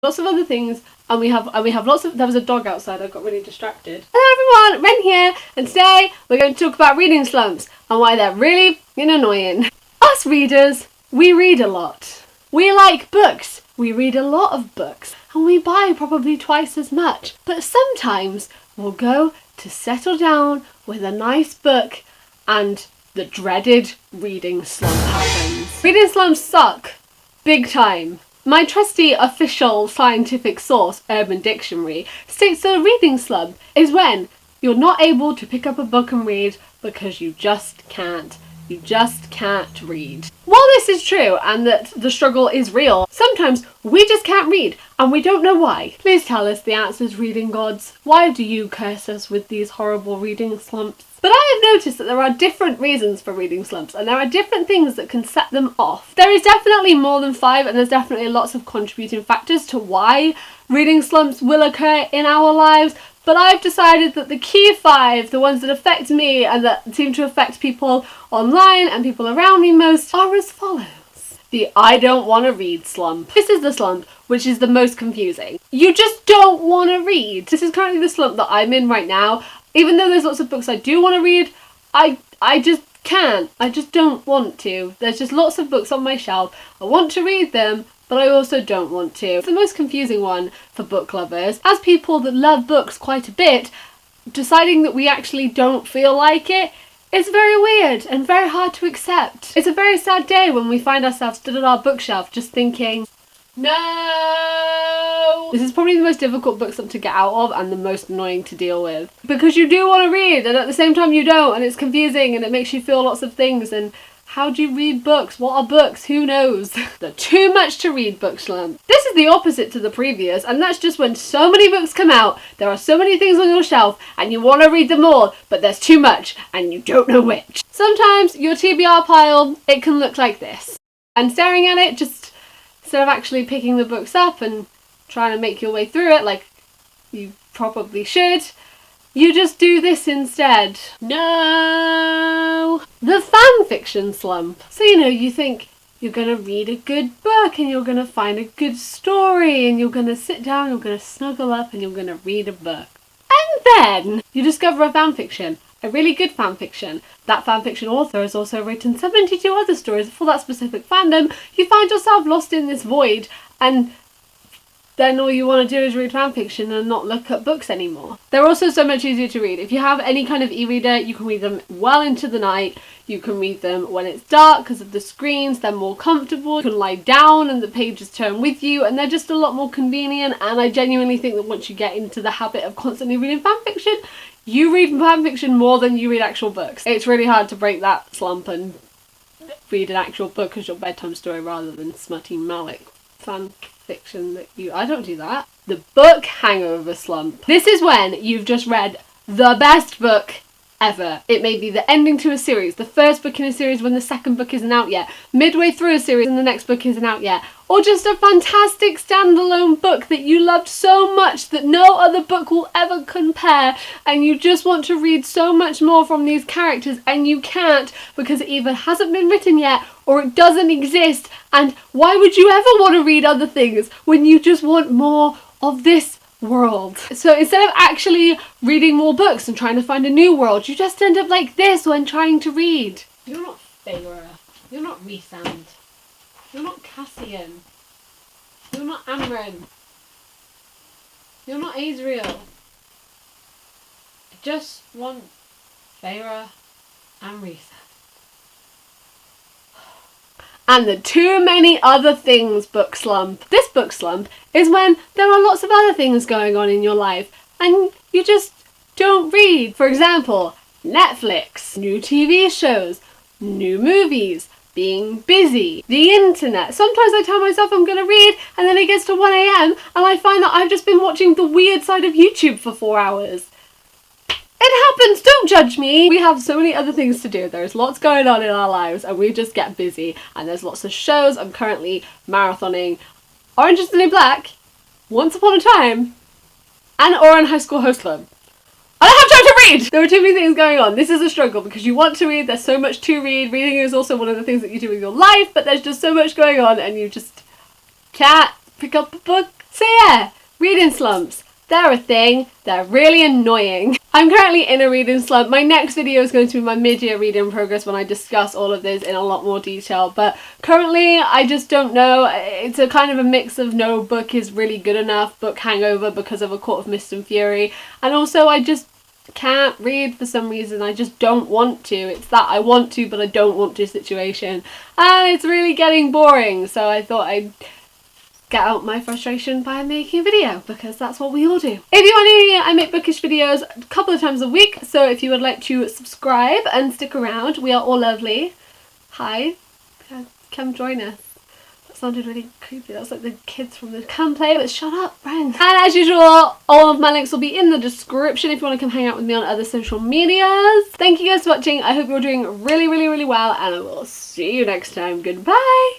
lots of other things, and we have lots of, there was a dog outside, I got really distracted. Hello everyone, Ren here, and today we're going to talk about reading slumps and why they're really annoying. Us readers, we read a lot. We like books, we read a lot of books, and we buy probably twice as much. But sometimes we'll go to settle down with a nice book and the dreaded reading slump happens. Reading slumps suck, big time. My trusty official scientific source, Urban Dictionary, states that a reading slump is when you're not able to pick up a book and read because you just can't. You just can't read. While this is true and that the struggle is real, sometimes we just can't read and we don't know why. Please tell us the answers, reading gods. Why do you curse us with these horrible reading slumps? But I have noticed that there are different reasons for reading slumps and there are different things that can set them off. There is definitely more than 5 and there's definitely lots of contributing factors to why reading slumps will occur in our lives. But I've decided that the key 5, the ones that affect me and that seem to affect people online and people around me most, are as follows. The I don't want to read slump. This is the slump which is the most confusing. You just don't want to read. This is currently the slump that I'm in right now. Even though there's lots of books I do want to read, I just can't. I just don't want to. There's just lots of books on my shelf. I want to read them, but I also don't want to. It's the most confusing one for book lovers. As people that love books quite a bit, deciding that we actually don't feel like it is very weird and very hard to accept. It's a very sad day when we find ourselves stood at our bookshelf just thinking, no! This is probably the most difficult book slump to get out of and the most annoying to deal with. Because you do want to read and at the same time you don't, and it's confusing and it makes you feel lots of things. And how do you read books? What are books? Who knows? The too much to read book slump. This is the opposite to the previous, and that's just when so many books come out, there are so many things on your shelf, and you want to read them all, but there's too much, and you don't know which. Sometimes your TBR pile, it can look like this. And staring at it, just instead of actually picking the books up and trying to make your way through it like you probably should, you just do this instead. No! The fan fiction slump. So you think you're gonna read a good book and you're gonna find a good story and you're gonna sit down, you're gonna snuggle up and you're gonna read a book. And then you discover a fan fiction. A really good fan fiction. That fan fiction author has also written 72 other stories for that specific fandom. You find yourself lost in this void and then all you want to do is read fanfiction and not look at books anymore. They're also so much easier to read. If you have any kind of e-reader, you can read them well into the night. You can read them when it's dark because of the screens. They're more comfortable. You can lie down and the pages turn with you, and they're just a lot more convenient. And I genuinely think that once you get into the habit of constantly reading fanfiction, you read fanfiction more than you read actual books. It's really hard to break that slump and read an actual book as your bedtime story rather than smutty Malik fan fiction that I don't do that. The book hangover slump. This is when you've just read the best book ever. It may be the ending to a series, the first book in a series when the second book isn't out yet, midway through a series and the next book isn't out yet, or just a fantastic standalone book that you loved so much that no other book will ever compare, and you just want to read so much more from these characters and you can't because it either hasn't been written yet or it doesn't exist. And why would you ever want to read other things when you just want more of this world? So instead of actually reading more books and trying to find a new world, you just end up like this when trying to read. You're not Feyre. You're not Rhysand. You're not Cassian. You're not Amren. You're not Asriel. I just want Feyre and Rhysand. And the too many other things book slump. This book slump is when there are lots of other things going on in your life and you just don't read. For example, Netflix, new TV shows, new movies, being busy, the internet. Sometimes I tell myself I'm going to read and then it gets to 1 AM and I find that I've just been watching the weird side of YouTube for 4 hours. It happens, don't judge me. We have so many other things to do. There's lots going on in our lives and we just get busy. And there's lots of shows. I'm currently marathoning Orange is the New Black, Once Upon a Time, and Oran High School Host Club. I don't have time to read! There are too many things going on. This is a struggle because you want to read, there's so much to read. Reading is also one of the things that you do with your life, but there's just so much going on and you just can't pick up a book. So yeah, reading slumps. They're a thing, they're really annoying. I'm currently in a reading slump. My next video is going to be my mid-year reading progress when I discuss all of this in a lot more detail, but currently I just don't know. It's a kind of a mix of no book is really good enough, book hangover because of A Court of Mist and Fury, and also I just can't read for some reason. I just don't want to. It's that I want to but I don't want to situation, and it's really getting boring, so I thought I'd get out my frustration by making a video, because that's what we all do. If you are new here, I make bookish videos a couple of times a week, so if you would like to subscribe and stick around, we are all lovely. Hi, come join us. That sounded really creepy. That was like the kids from the Come Play But Shut Up Friends. And as usual, all of my links will be in the description if you want to come hang out with me on other social medias. Thank you guys for watching. I hope you're doing really, really, really well, and I will see you next time. Goodbye!